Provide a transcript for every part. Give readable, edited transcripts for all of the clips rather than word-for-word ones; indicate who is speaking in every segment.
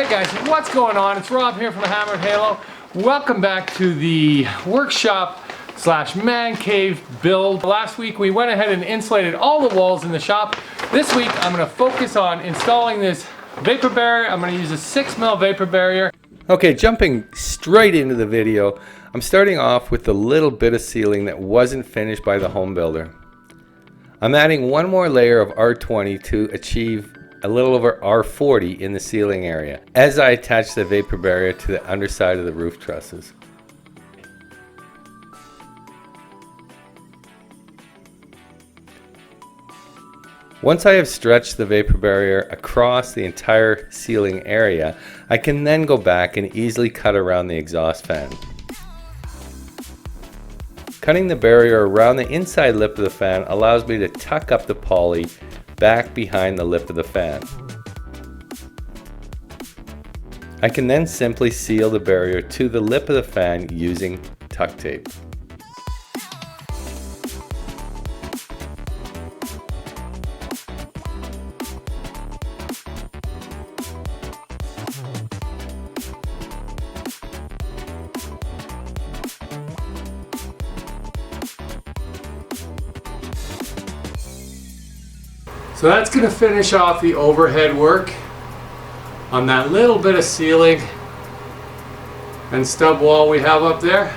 Speaker 1: Hey guys, what's going on? It's Rob here from Hammered Halo. Welcome back to the workshop slash man cave build. Last week we went ahead and insulated all the walls in the shop. This week I'm going to focus on installing this vapor barrier. I'm going to use a 6mm vapor barrier. Okay, jumping straight into the video, I'm starting off with the little bit of ceiling that wasn't finished by the home builder. I'm adding one more layer of R20 to achieve a little over R40 in the ceiling area as I attach the vapor barrier to the underside of the roof trusses. Once I have stretched the vapor barrier across the entire ceiling area, I can then go back and easily cut around the exhaust fan. Cutting the barrier around the inside lip of the fan allows me to tuck up the poly back behind the lip of the fan. I can then simply seal the barrier to the lip of the fan using tuck tape. So that's going to finish off the overhead work on that little bit of ceiling and stub wall we have up there.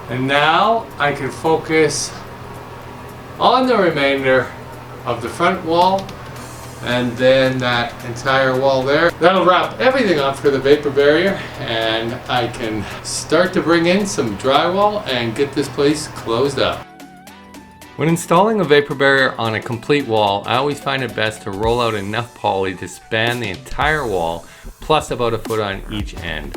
Speaker 1: And now I can focus on the remainder of the front wall and then that entire wall there. That'll wrap everything up for the vapor barrier, and I can start to bring in some drywall and get this place closed up. When installing a vapor barrier on a complete wall, I always find it best to roll out enough poly to span the entire wall, plus about a foot on each end.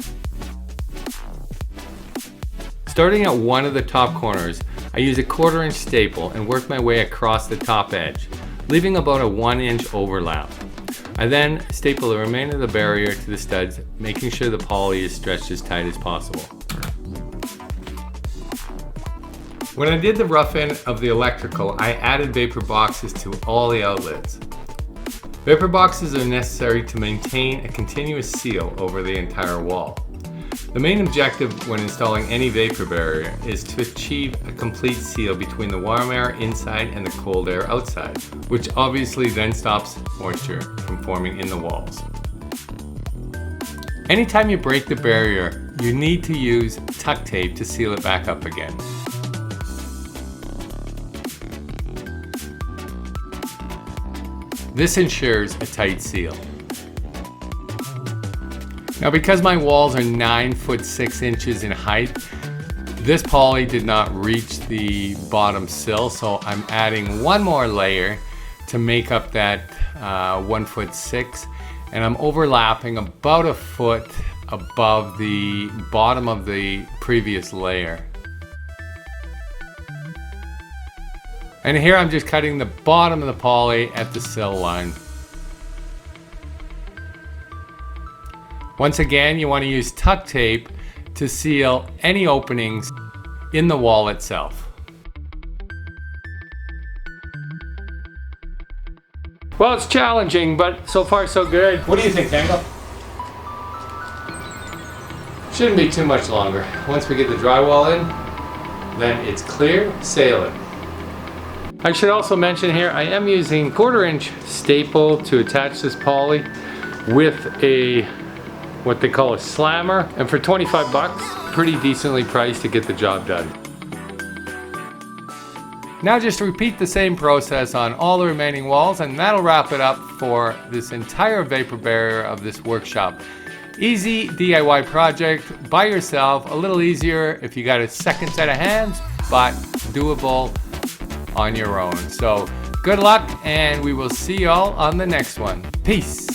Speaker 1: Starting at one of the top corners, I use a 1/4 inch staple and work my way across the top edge, leaving about a 1 inch overlap. I then staple the remainder of the barrier to the studs, making sure the poly is stretched as tight as possible. When I did the rough end of the electrical, I added vapor boxes to all the outlets. Vapor boxes are necessary to maintain a continuous seal over the entire wall. The main objective when installing any vapor barrier is to achieve a complete seal between the warm air inside and the cold air outside, which obviously then stops moisture from forming in the walls. Anytime you break the barrier, you need to use tuck tape to seal it back up again. This ensures a tight seal. Now, because my walls are 9 foot 6 inches in height, this poly did not reach the bottom sill, so I'm adding one more layer to make up that 1 foot 6, and I'm overlapping about a foot above the bottom of the previous layer. And here I'm just cutting the bottom of the poly at the sill line. Once again, you want to use tuck tape to seal any openings in the wall itself. Well, it's challenging, but so far so good. What do you think, Tango? Shouldn't be too much longer. Once we get the drywall in, then it's clear sailing. I should also mention here, I am using 1/4 inch staple to attach this poly with a, what they call a slammer, and for 25 bucks, pretty decently priced to get the job done. Now just repeat the same process on all the remaining walls, and that'll wrap it up for this entire vapor barrier of this workshop. Easy DIY project by yourself, a little easier if you got a second set of hands, but doable on your own. So good luck, and we will see y'all on the next one. Peace.